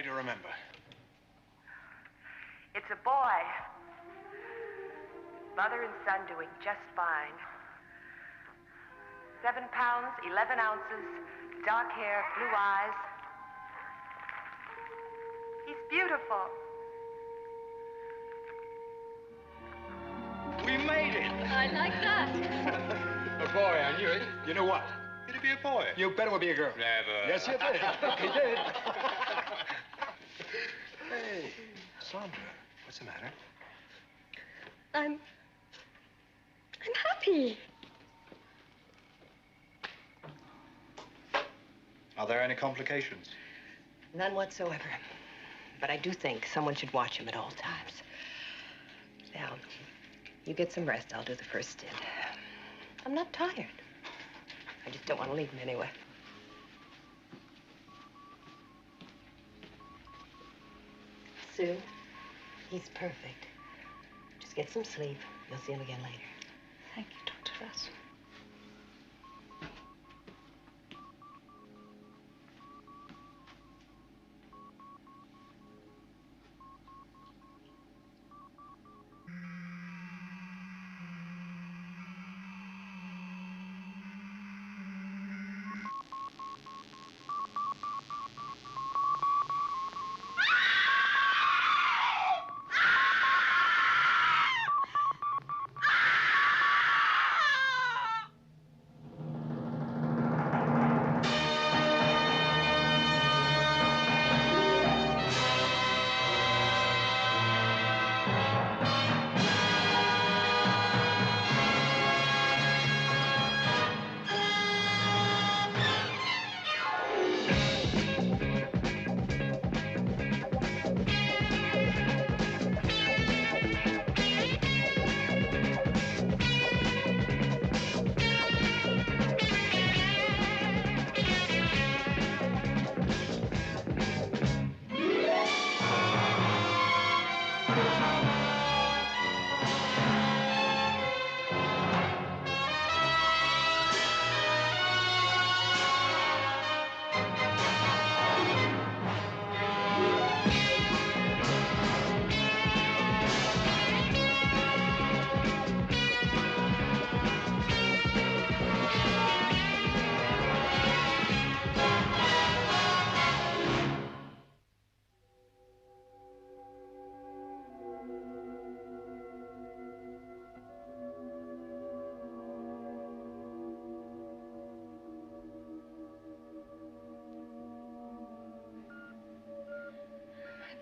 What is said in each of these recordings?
to remember? It's a boy. Mother and son doing just fine. 7 pounds, 11 ounces, dark hair, blue eyes. He's beautiful. We made it! I like that. A boy, I knew it. You know what? It'll be a boy. You bet it will be a girl. Never. Yes, you did. He did. Hey, Sandra, what's the matter? I'm happy. Are there any complications? None whatsoever. But I do think someone should watch him at all times. Now, you get some rest. I'll do the first stint. I'm not tired. I just don't want to leave him anyway. Sue, he's perfect. Just get some sleep. You'll see him again later. Thank you, Dr. Russ.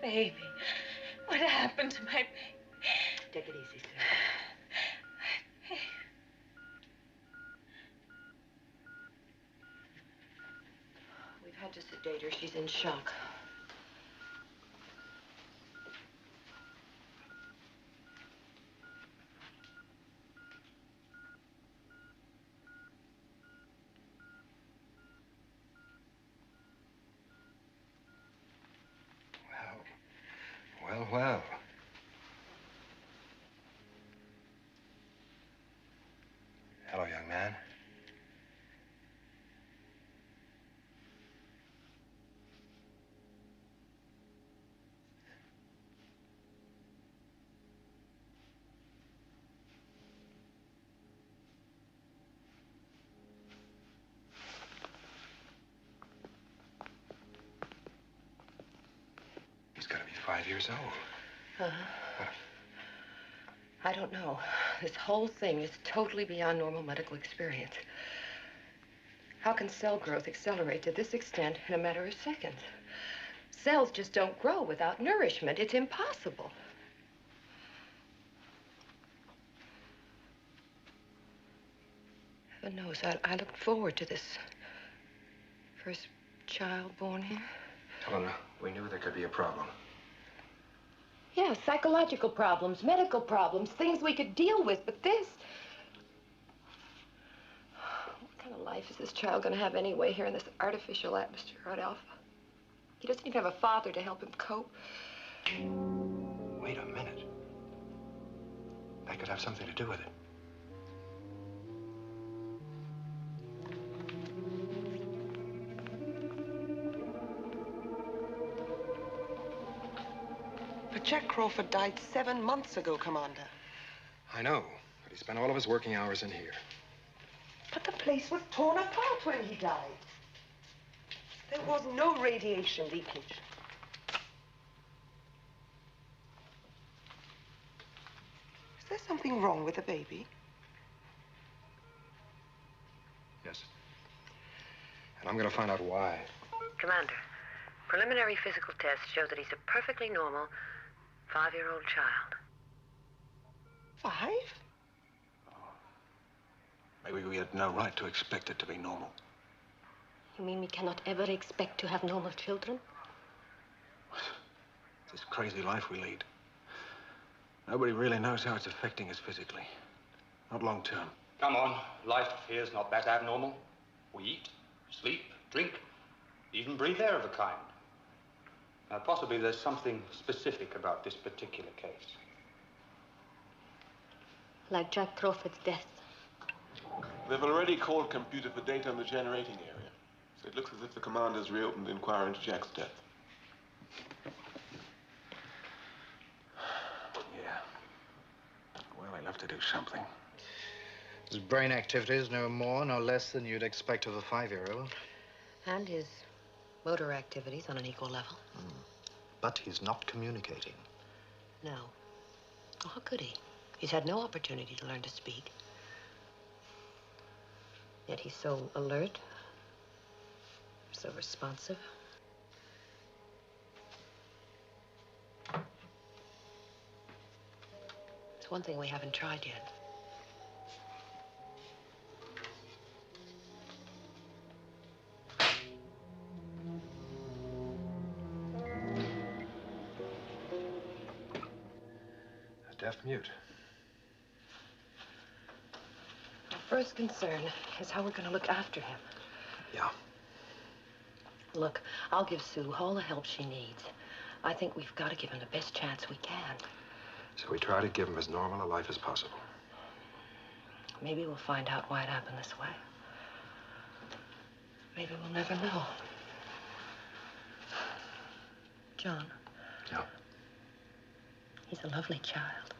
Baby, what happened to my baby? Take it easy, Sue. We've had to sedate her. She's in shock. Well. Hello, young man. He's got to be 5 years old. Uh-huh. I don't know. This whole thing is totally beyond normal medical experience. How can cell growth accelerate to this extent in a matter of seconds? Cells just don't grow without nourishment. It's impossible. Heaven knows, I looked forward to this first child born here. Helena, we knew there could be a problem. Yeah, psychological problems, medical problems, things we could deal with, but this... What kind of life is this child going to have anyway here in this artificial atmosphere at Alpha? He doesn't even have a father to help him cope. Wait a minute. That could have something to do with it. But Jack Crawford died 7 months ago, Commander. I know, but he spent all of his working hours in here. But the place was torn apart when he died. There was no radiation leakage. Is there something wrong with the baby? Yes. And I'm going to find out why. Commander, preliminary physical tests show that he's a perfectly normal 5-year-old child. 5? Maybe we had no right to expect it to be normal. You mean we cannot ever expect to have normal children? This crazy life we lead. Nobody really knows how it's affecting us physically. Not long term. Come on, life here's not that abnormal. We eat, sleep, drink, even breathe air of a kind. Now, possibly there's something specific about this particular case. Like Jack Crawford's death. They've already called computer for data on the generating area. So it looks as if the commander's reopened the inquiry into Jack's death. Yeah. Well, they'll have to do something. His brain activity is no more, no less than you'd expect of a 5-year-old. And his motor activities on an equal level. But he's not communicating. No. Well, how could he? He's had no opportunity to learn to speak. Yet he's so alert, so responsive. It's one thing we haven't tried yet. A deaf mute. Our first concern is how we're going to look after him. Yeah. Look, I'll give Sue all the help she needs. I think we've got to give him the best chance we can. So we try to give him as normal a life as possible. Maybe we'll find out why it happened this way. Maybe we'll never know. John. Yeah. He's a lovely child.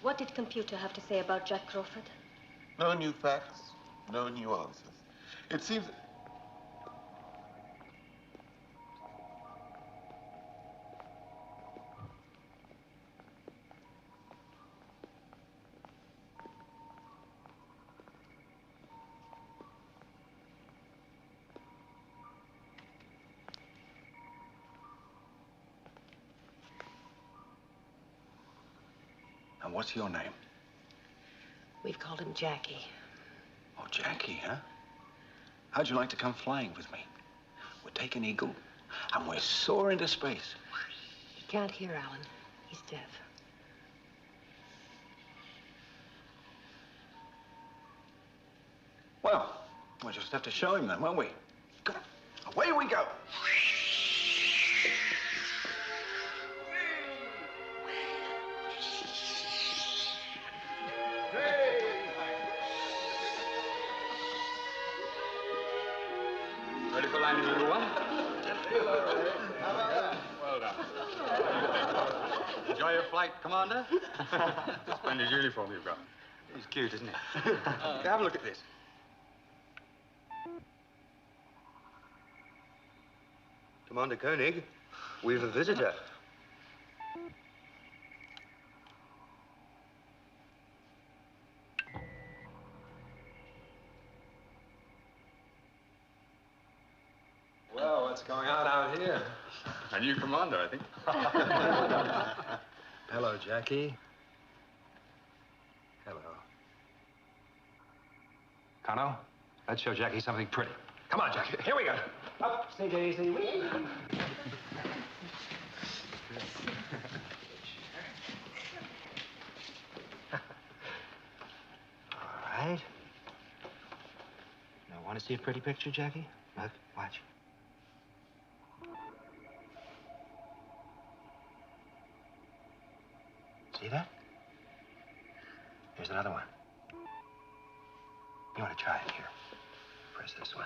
What did computer have to say about Jack Crawford? No new facts, no new answers. It seems... And what's your name? We've called him Jackie. Oh, Jackie, huh? How'd you like to come flying with me? We're taking Eagle, and we're soaring to space. He can't hear, Alan. He's deaf. Well, we'll just have to show him then, won't we? Come on, away we go. Ready for landing, everyone? Well done. Enjoy your flight, Commander? Splendid uniform you've got. He's cute, isn't he? Have a look at this. Commander Koenig, we've a visitor. Well, what's going on out here? A new commander, I think. Hello, Jackie. Hello. Cano, let's show Jackie something pretty. Come on, Jackie. Here we go. Up, stay easy. All right. Now, want to see a pretty picture, Jackie? Look, watch. See that? Here's another one. You want to try it here? Press this one.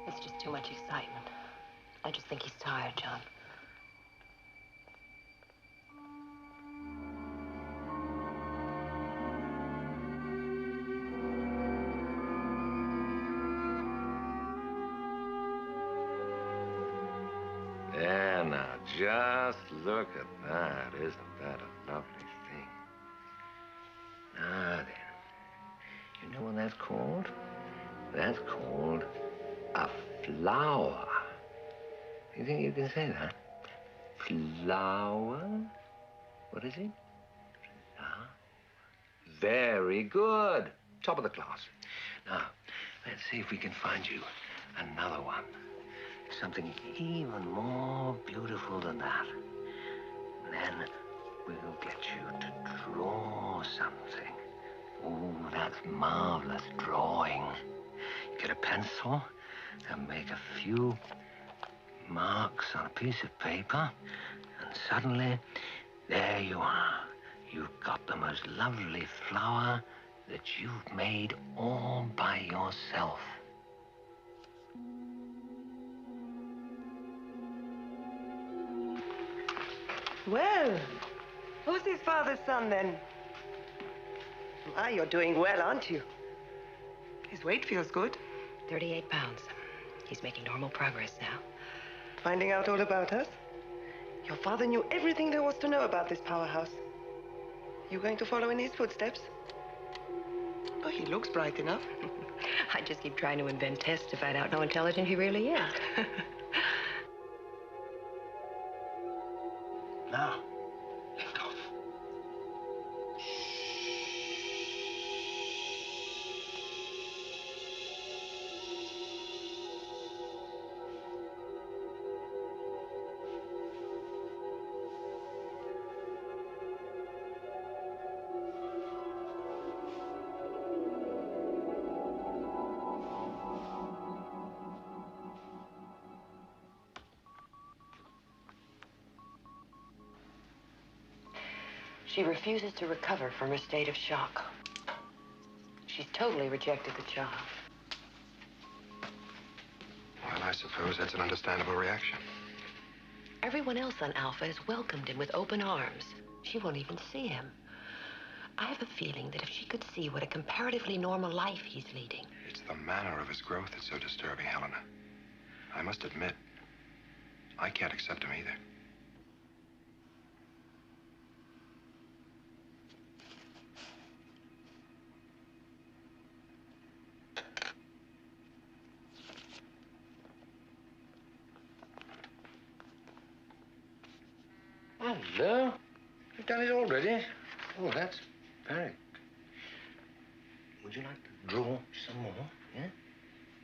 It's just too much excitement. I just think he's tired, John. There now, just look at that. Isn't that a lovely thing? Now then, you know what that's called? That's called a flower. You think you can say that? Flower? What is it? Flower. Very good. Top of the class. Now, let's see if we can find you another one. Something even more beautiful than that. And then we'll get you to draw something. Oh, that's marvelous drawing. You get a pencil and make a few marks on a piece of paper, and suddenly, there you are. You've got the most lovely flower that you've made all by yourself. Well, who's his father's son, then? Ah, you're doing well, aren't you? His weight feels good. 38 pounds. He's making normal progress now. Finding out all about us? Your father knew everything there was to know about this powerhouse. You going to follow in his footsteps? Oh, he looks bright enough. I just keep trying to invent tests to find out how intelligent he really is. Now, lift off. She refuses to recover from her state of shock. She's totally rejected the job. Well, I suppose that's an understandable reaction. Everyone else on Alpha has welcomed him with open arms. She won't even see him. I have a feeling that if she could see what a comparatively normal life he's leading. It's the manner of his growth that's so disturbing, Helena. I must admit, I can't accept him either. Hello? You've done it already? Oh, that's very good. Would you like to draw some more? Yeah?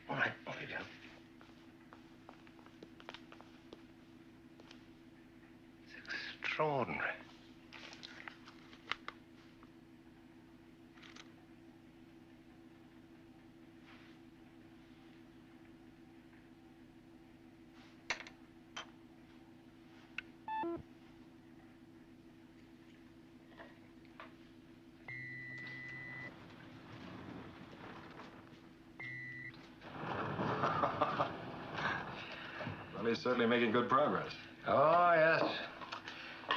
All right, off you go. It's extraordinary. Well, he's certainly making good progress. Oh, yes.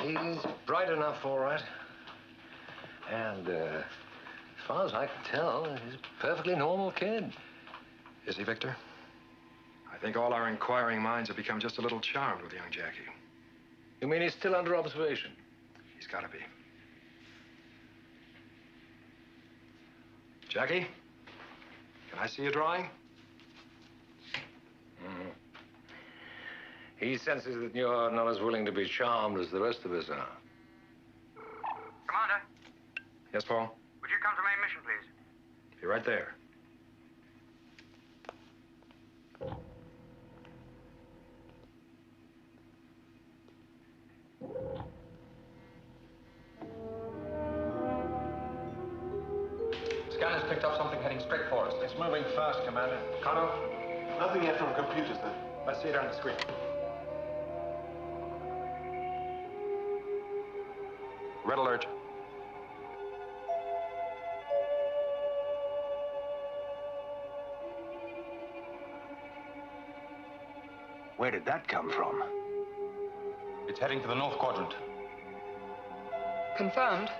He's bright enough, all right. And, as far as I can tell, he's a perfectly normal kid. Is he, Victor? I think all our inquiring minds have become just a little charmed with young Jackie. You mean he's still under observation? He's got to be. Jackie? Can I see your drawing? He senses that you're not as willing to be charmed as the rest of us are. Commander, Yes, Paul? would you come to main mission, please? Be right there. Scanner's picked up something heading straight for us. It's moving fast, Commander. Connor? Nothing yet from computers, then. Let's see it on the screen. Red alert. Where did that come from? It's heading for the north quadrant. Confirmed.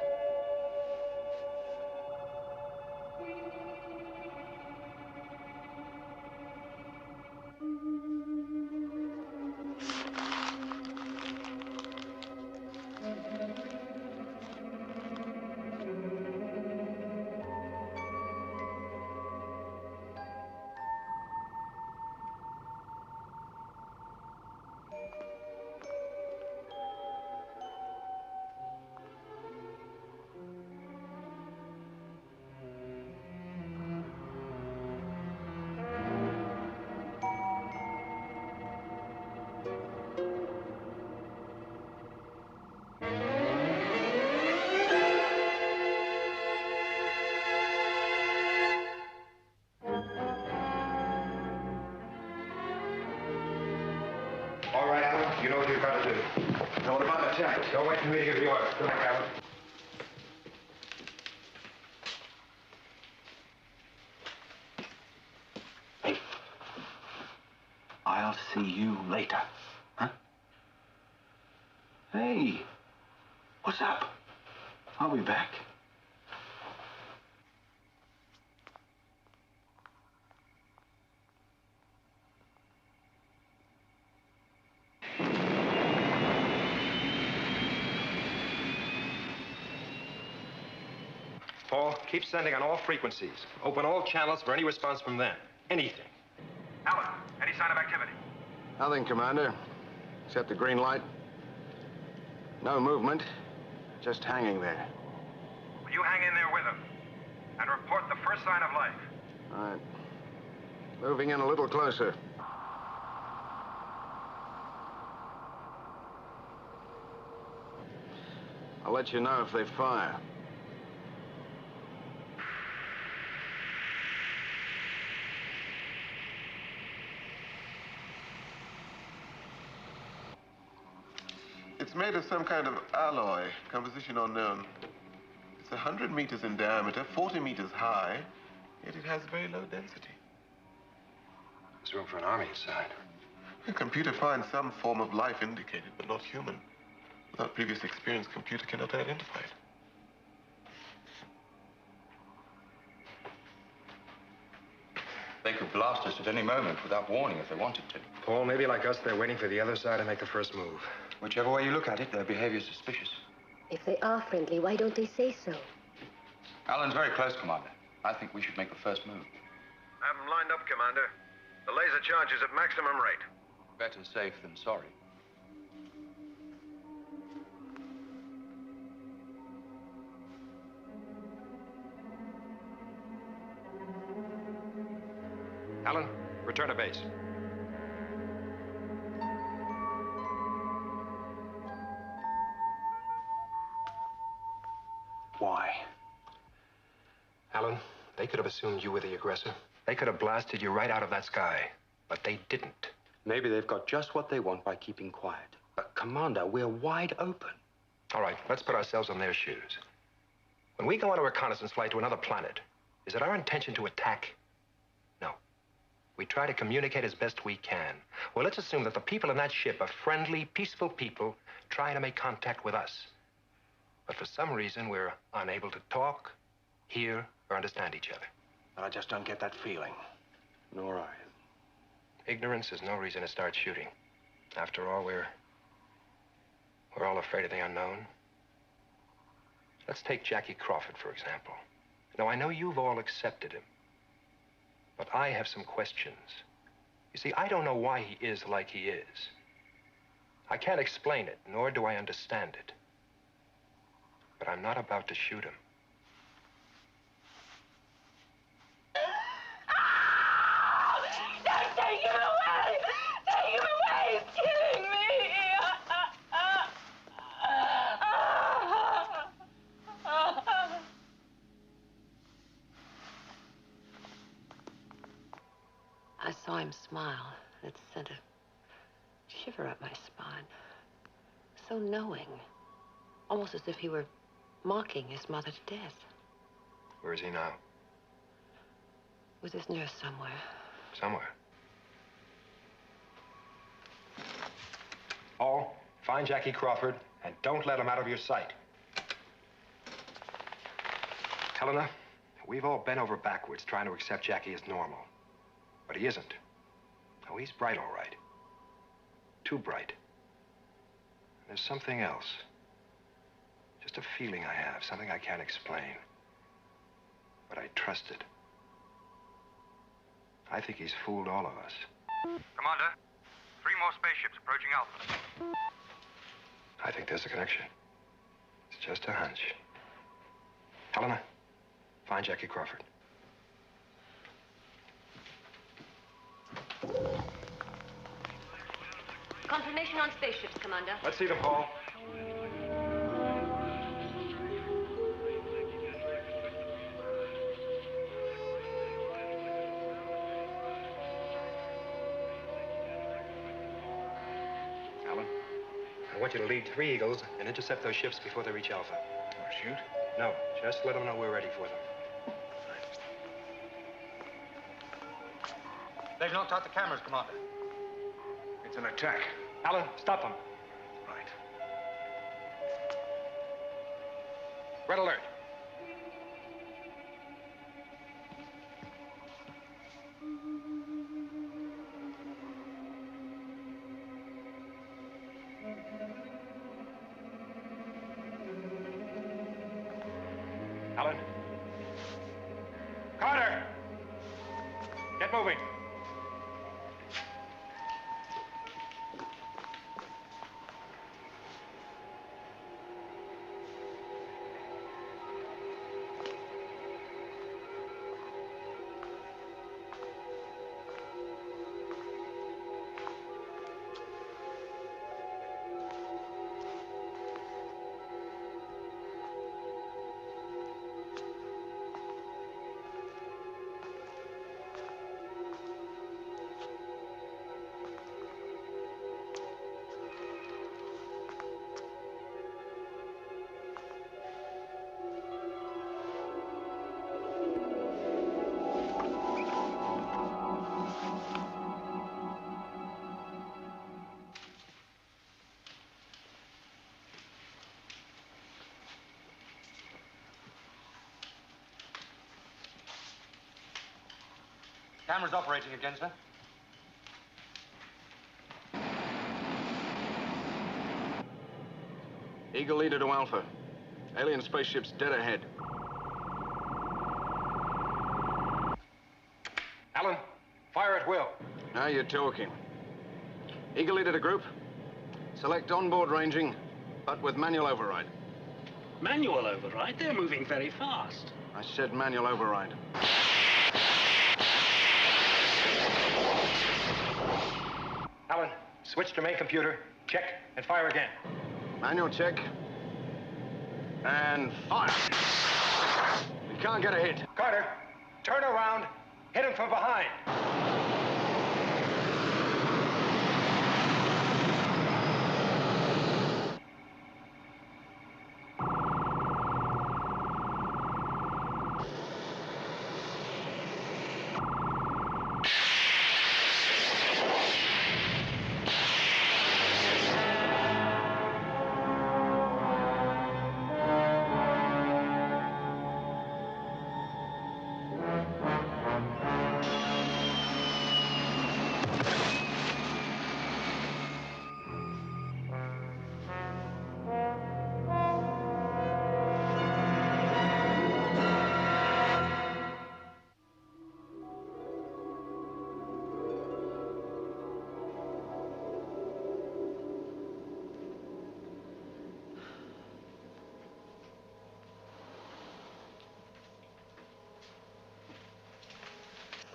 All right, Alan, you know what you've got to do. Now, what about the attack? Don't wait for me to give you orders. Good luck, Alan. Hey, I'll see you later. Huh? Hey, what's up? I'll be back. Paul, keep sending on all frequencies. Open all channels for any response from them. Anything. Alan, any sign of activity? Nothing, Commander, except the green light. No movement, just hanging there. Will you hang in there with them and report the first sign of life? All right. Moving in a little closer. I'll let you know if they fire. It's made of some kind of alloy, composition unknown. It's 100 meters in diameter, 40 meters high, yet it has very low density. There's room for an army inside. A computer finds some form of life indicated, but not human. Without previous experience, computer cannot identify it. They could blast us at any moment without warning if they wanted to. Paul, maybe like us, they're waiting for the other side to make the first move. Whichever way you look at it, their behavior is suspicious. If they are friendly, why don't they say so? Alan's very close, Commander. I think we should make the first move. Have them lined up, Commander. The laser charge is at maximum rate. Better safe than sorry. Alan, return to base. Why? Alan, they could have assumed you were the aggressor. They could have blasted you right out of that sky, but they didn't. Maybe they've got just what they want by keeping quiet. But, Commander, we're wide open. All right, let's put ourselves on their shoes. When we go on a reconnaissance flight to another planet, is it our intention to attack? No. We try to communicate as best we can. Well, let's assume that the people in that ship are friendly, peaceful people trying to make contact with us. But for some reason, we're unable to talk, hear, or understand each other. I just don't get that feeling. Nor I. Ignorance is no reason to start shooting. After all, we're all afraid of the unknown. Let's take Jackie Crawford, for example. Now, I know you've all accepted him. But I have some questions. You see, I don't know why he is like he is. I can't explain it, nor do I understand it. But I'm not about to shoot him. Don't take him away! Take him away! He's killing me! I saw him smile. It sent a shiver up my spine. So knowing. Almost as if he were mocking his mother to death. Where is he now? With his nurse somewhere. Somewhere. Paul, find Jackie Crawford and don't let him out of your sight. Helena, we've all bent over backwards trying to accept Jackie as normal. But he isn't. Oh, he's bright, all right. Too bright. There's something else. Just a feeling I have, something I can't explain. But I trust it. I think he's fooled all of us. Commander, 3 more spaceships approaching Alpha. I think there's a connection. It's just a hunch. Helena, find Jackie Crawford. Confirmation on spaceships, Commander. Let's see them, Paul. Alan, I want you to lead 3 Eagles and intercept those ships before they reach Alpha. Oh, shoot? No, just let them know we're ready for them. They've knocked out the cameras, Commander. It's an attack. Alan, stop them. Right. Red alert. Alan. Carter! Get moving. Camera's operating again, sir. Eagle leader to Alpha. Alien spaceship's dead ahead. Alan, fire at will. Now you're talking. Eagle leader to group. Select onboard ranging, but with manual override. Manual override? They're moving very fast. I said manual override. Alan, switch to main computer, check, and fire again. Manual check. And fire. We can't get a hit. Carter, turn around, hit him from behind.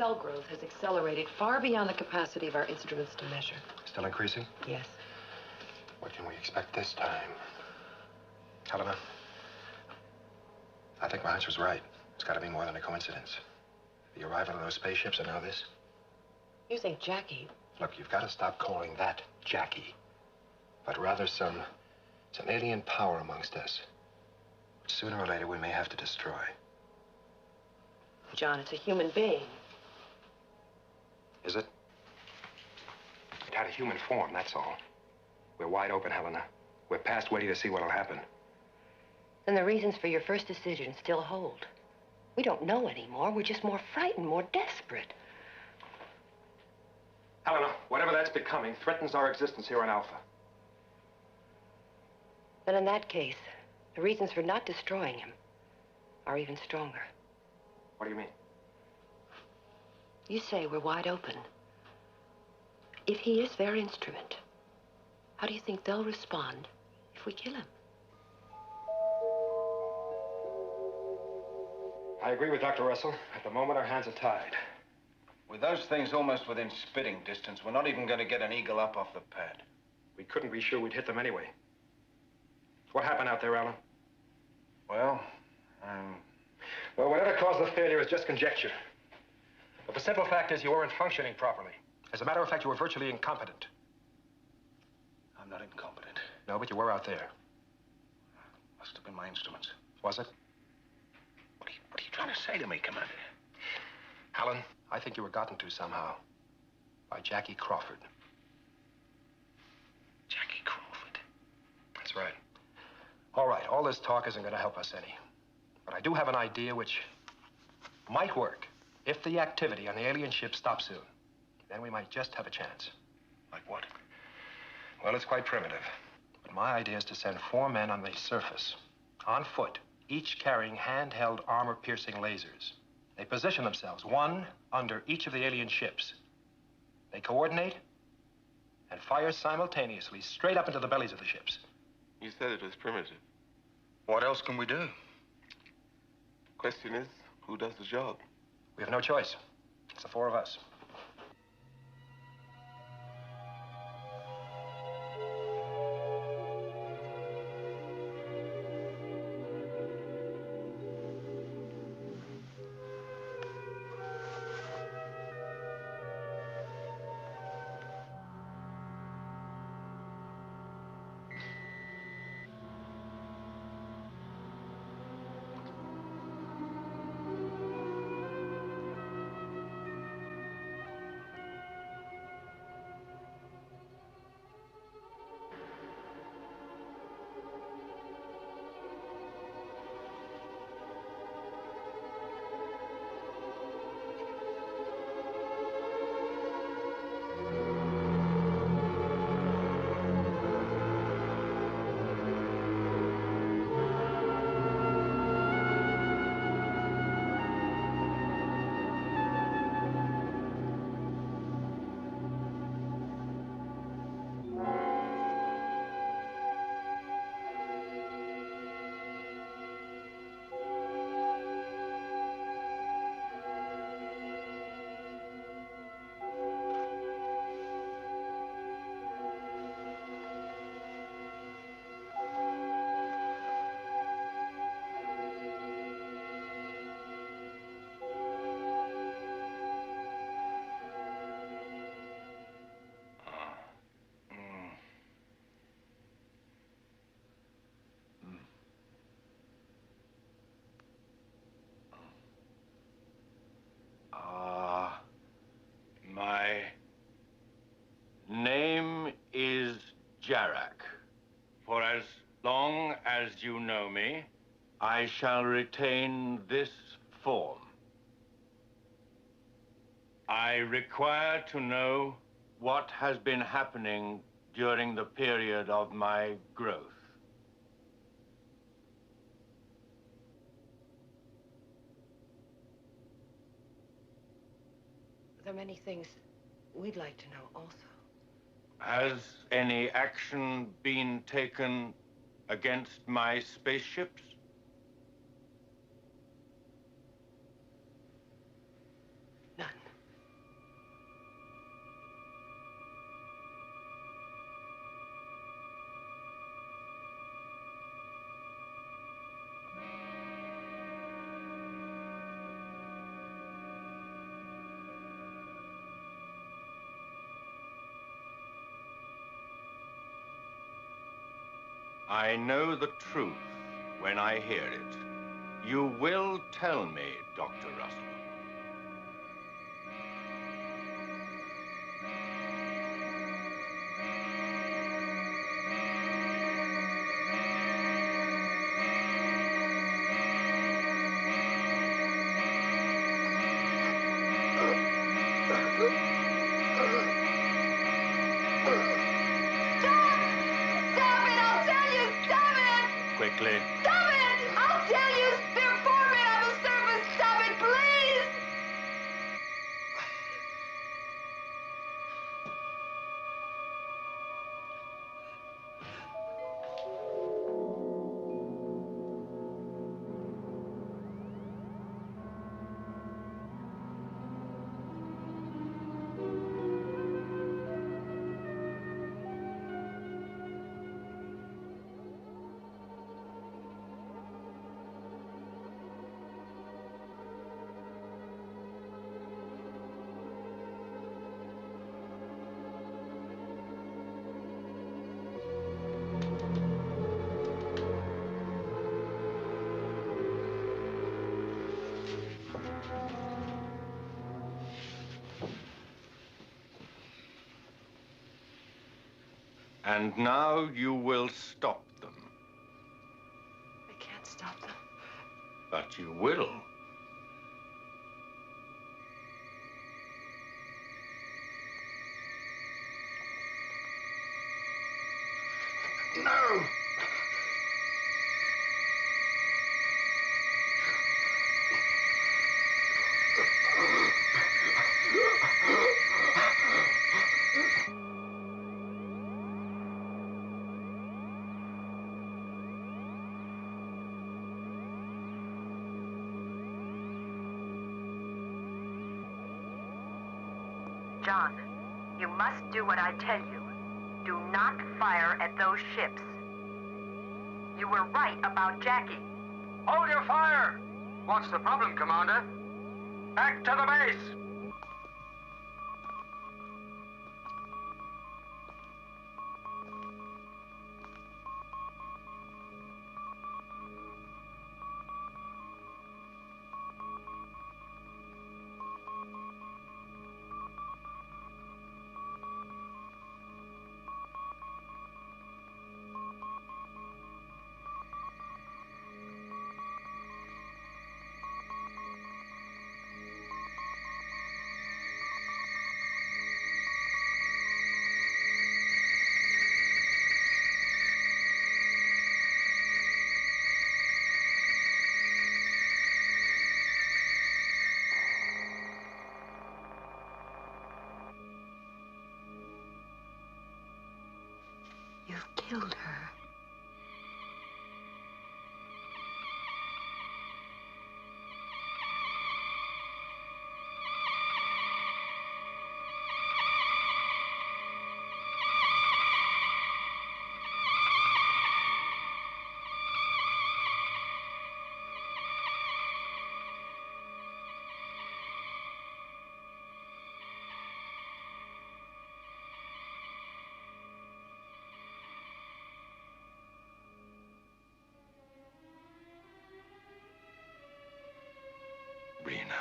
cell growth has accelerated far beyond the capacity of our instruments to measure. Still increasing? Yes. What can we expect this time? Helena, I think Miles was right. It's got to be more than a coincidence. The arrival of those spaceships and now this. You think Jackie? Look, you've got to stop calling that Jackie, but rather some alien power amongst us, which sooner or later we may have to destroy. John, it's a human being. Is it? It had a human form, that's all. We're wide open, Helena. We're past waiting to see what'll happen. Then the reasons for your first decision still hold. We don't know anymore. We're just more frightened, more desperate. Helena, whatever that's becoming threatens our existence here on Alpha. Then in that case, the reasons for not destroying him are even stronger. What do you mean? You say we're wide open. If he is their instrument, how do you think they'll respond if we kill him? I agree with Dr. Russell. At the moment, our hands are tied. With those things almost within spitting distance, we're not even going to get an eagle up off the pad. We couldn't be sure we'd hit them anyway. What happened out there, Alan? Well, Well, whatever caused the failure is just conjecture. But the simple fact is you weren't functioning properly. As a matter of fact, you were virtually incompetent. I'm not incompetent. No, but you were out there. Must have been my instruments. Was it? What are you trying to say to me, Commander? Alan, I think you were gotten to somehow. By Jackie Crawford. Jackie Crawford? That's right. All right, all this talk isn't going to help us any. But I do have an idea which might work if the activity on the alien ship stops soon. Then we might just have a chance. Like what? Well, it's quite primitive. But my idea is to send 4 men on the surface, on foot, each carrying handheld armor-piercing lasers. They position themselves, one under each of the alien ships. They coordinate and fire simultaneously straight up into the bellies of the ships. You said it was primitive. What else can we do? Question is, who does the job? We have no choice. It's the 4 of us. My name is Jarak. For as long as you know me, I shall retain this form. I require to know what has been happening during the period of my growth. There are many things we'd like to know also. Has any action been taken against my spaceships? None. I know the truth when I hear it. You will tell me, Dr. Russell. Quickly. Stop it! I'll tell you! They're forming on the surface! Stop it, please! And now you will stop them. I can't stop them. But you will. No! John, you must do what I tell you. Do not fire at those ships. You were right about Jackie. Hold your fire! What's the problem, Commander? Back to the base! You've killed her. Rena.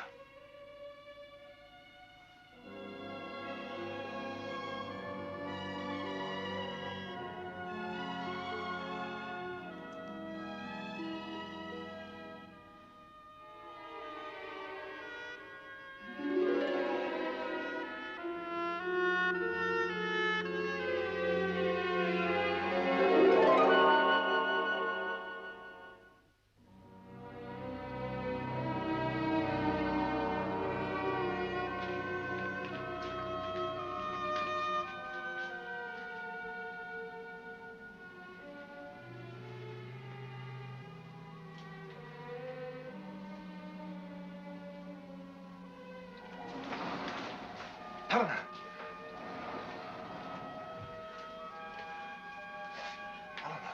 Helena! Helena.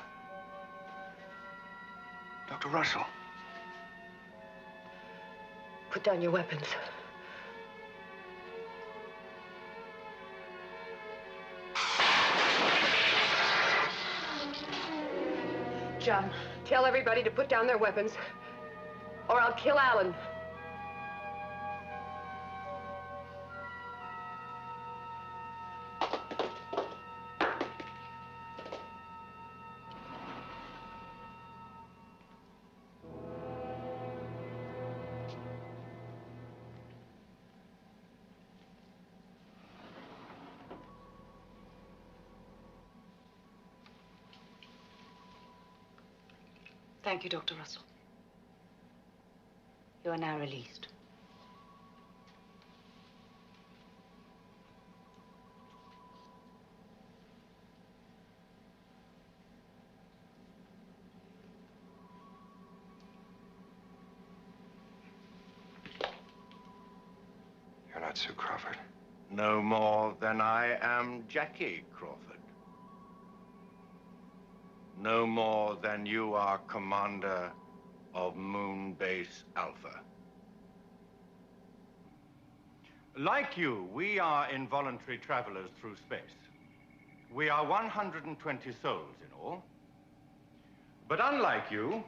Dr. Russell. Put down your weapons. John, tell everybody to put down their weapons, or I'll kill Alan. Thank you, Dr. Russell. You are now released. You're not Sue Crawford. No more than I am Jackie Crawford. No more than you are commander of Moon Base Alpha. Like you, we are involuntary travelers through space. We are 120 souls in all. But unlike you,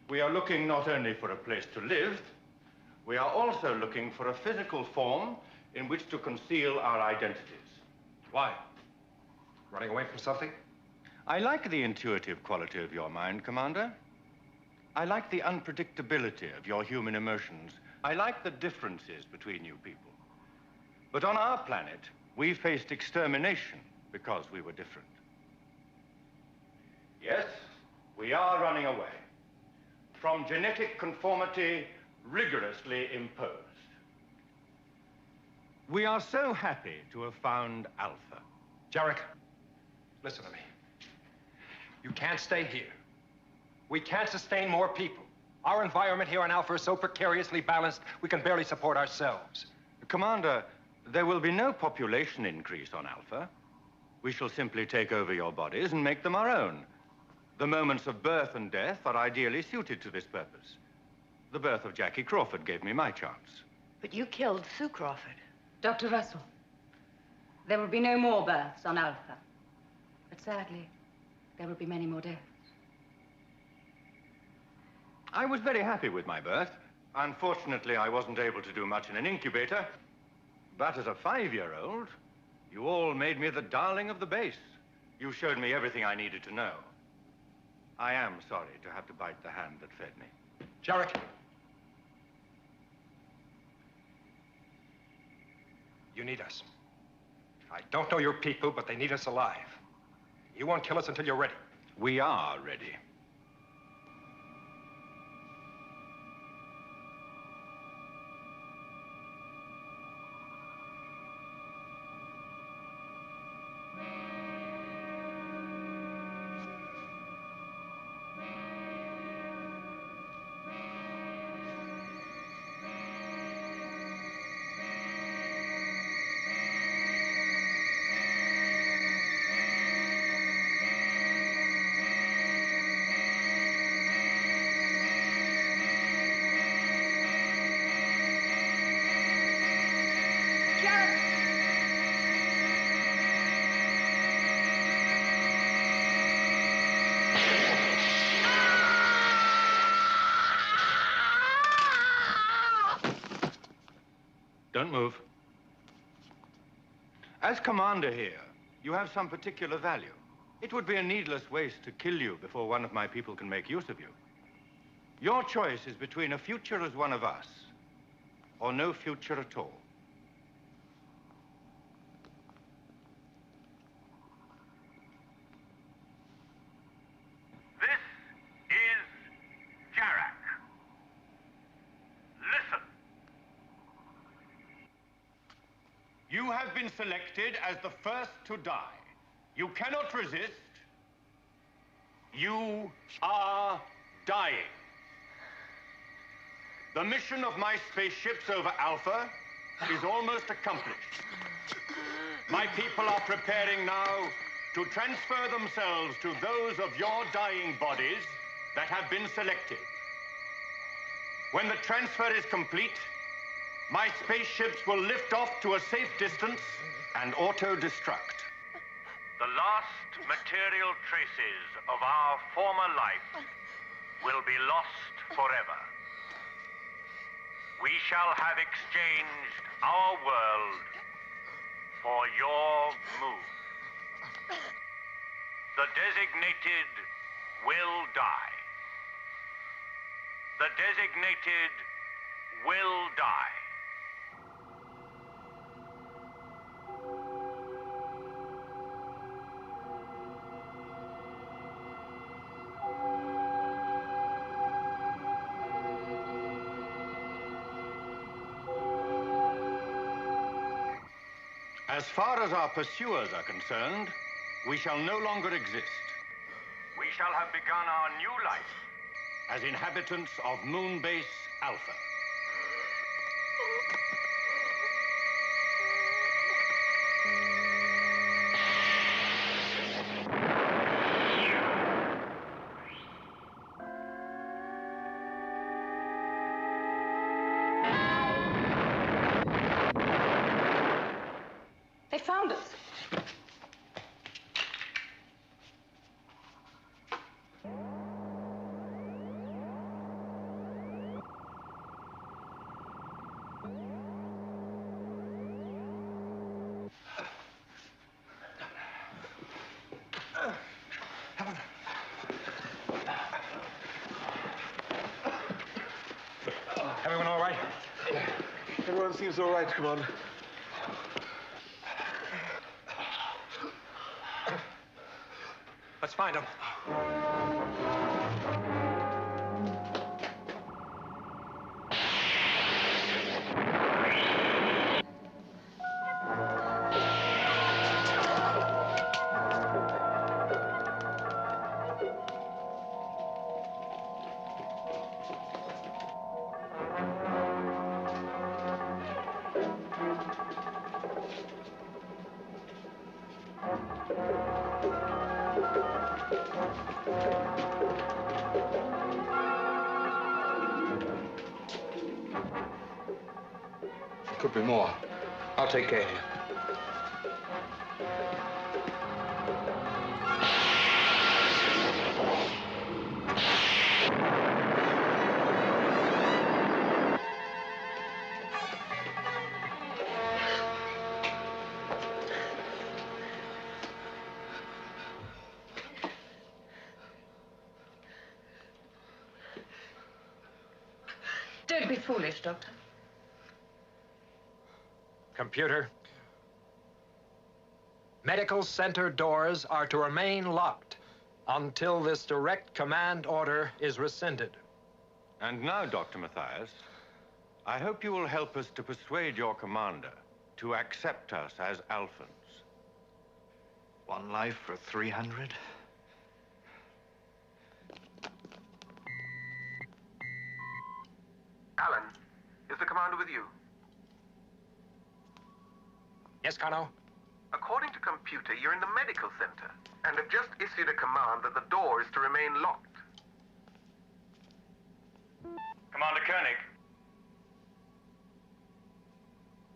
we are looking not only for a place to live, we are also looking for a physical form in which to conceal our identities. Why? Running away from something? I like the intuitive quality of your mind, Commander. I like the unpredictability of your human emotions. I like the differences between you people. But on our planet, we faced extermination because we were different. Yes, we are running away from genetic conformity rigorously imposed. We are so happy to have found Alpha. Jarek, listen to me. You can't stay here. We can't sustain more people. Our environment here on Alpha is so precariously balanced, we can barely support ourselves. Commander, there will be no population increase on Alpha. We shall simply take over your bodies and make them our own. The moments of birth and death are ideally suited to this purpose. The birth of Jackie Crawford gave me my chance. But you killed Sue Crawford. Dr. Russell, there will be no more births on Alpha. But sadly, there will be many more deaths. I was very happy with my birth. Unfortunately, I wasn't able to do much in an incubator. But as a 5-year-old, you all made me the darling of the base. You showed me everything I needed to know. I am sorry to have to bite the hand that fed me. Jarek. You need us. I don't know your people, but they need us alive. You won't kill us until you're ready. We are ready. Don't move. As commander here, you have some particular value. It would be a needless waste to kill you before one of my people can make use of you. Your choice is between a future as one of us or no future at all. This is Jarek. Listen. You have been selected as the first to die. You cannot resist. You are dying. The mission of my spaceships over Alpha is almost accomplished. My people are preparing now to transfer themselves to those of your dying bodies that have been selected. When the transfer is complete, my spaceships will lift off to a safe distance and auto-destruct. The last material traces of our former life will be lost forever. We shall have exchanged our world for your moon. The designated will die. The designated will die. As far as our pursuers are concerned, we shall no longer exist. We shall have begun our new life as inhabitants of Moon Base Alpha. They found us. Everyone all right? Everyone seems all right, Commander. Let's find him. Could be more. I'll take care of you. Don't be foolish, Doctor. Computer. Medical center doors are to remain locked until this direct command order is rescinded. And now, Dr. Mathias, I hope you will help us to persuade your commander to accept us as Alphans. One life for 300? Alan, is the commander with you? Yes, Kano? According to computer, you're in the medical center and have just issued a command that the door is to remain locked. Commander Koenig,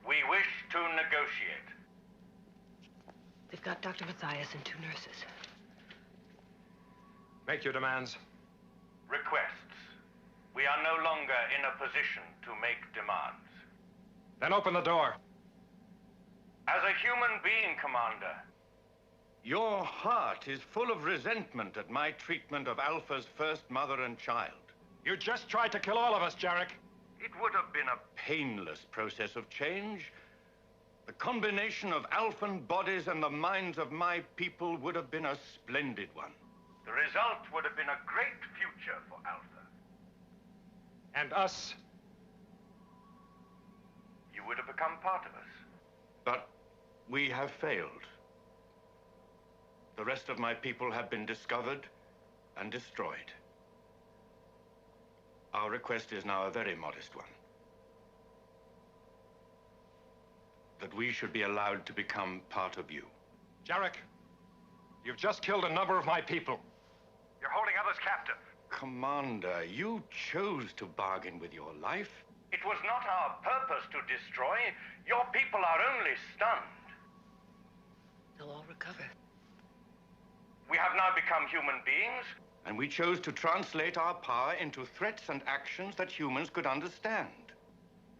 we wish to negotiate. They've got Dr. Mathias and 2 nurses. Make your demands. Requests. We are no longer in a position to make demands. Then open the door. As a human being, Commander. Your heart is full of resentment at my treatment of Alpha's first mother and child. You just tried to kill all of us, Jarek. It would have been a painless process of change. The combination of Alphan bodies and the minds of my people would have been a splendid one. The result would have been a great future for Alpha. And us. You would have become part of us. But we have failed. The rest of my people have been discovered and destroyed. Our request is now a very modest one. That we should be allowed to become part of you. Jarek, you've just killed a number of my people. You're holding others captive. Commander, you chose to bargain with your life. It was not our purpose to destroy. Your people are only stunned. They'll all recover. We have now become human beings. And we chose to translate our power into threats and actions that humans could understand.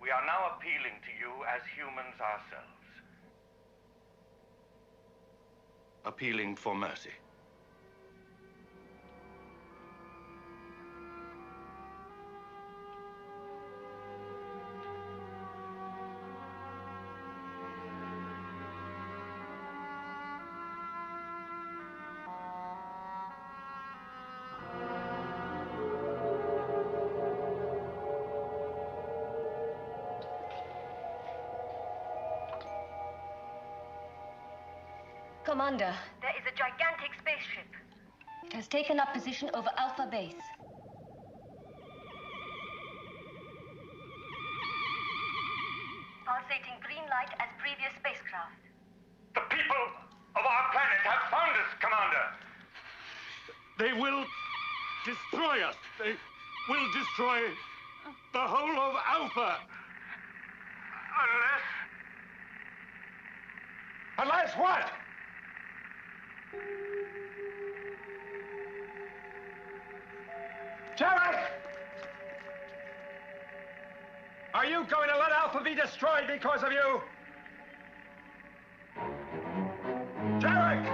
We are now appealing to you as humans ourselves. Appealing for mercy. Commander, there is a gigantic spaceship. It has taken up position over Alpha Base. Pulsating green light as previous spacecraft. The people of our planet have found us, Commander. They will destroy us. They will destroy the whole of Alpha. Unless what? Jarek! Are you going to let Alpha be destroyed because of you? Jarek!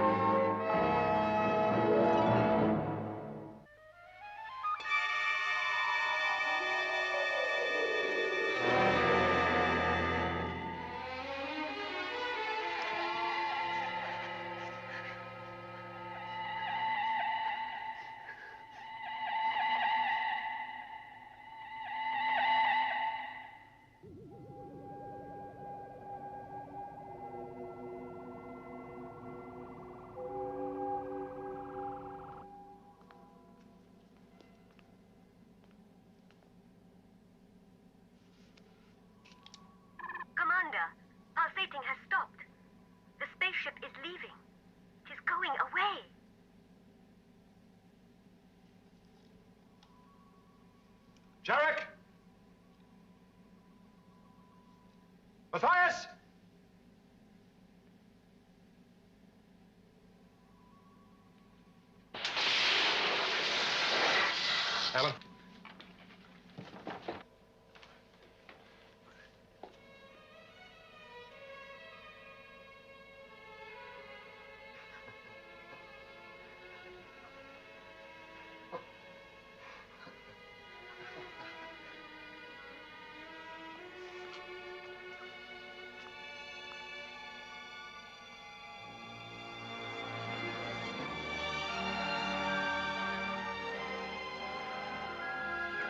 Commander, pulsating has stopped. The spaceship is leaving. It is going away. Jarek? Matthias? Alan?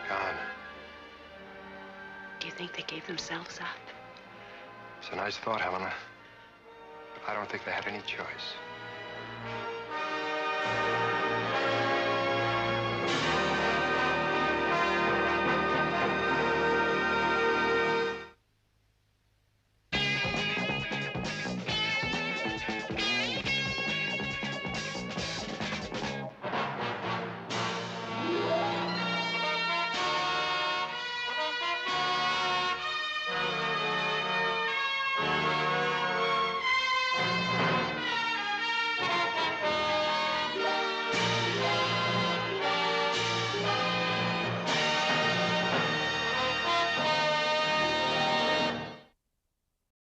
Gone. Do you think they gave themselves up? It's a nice thought, Helena. But I don't think they had any choice.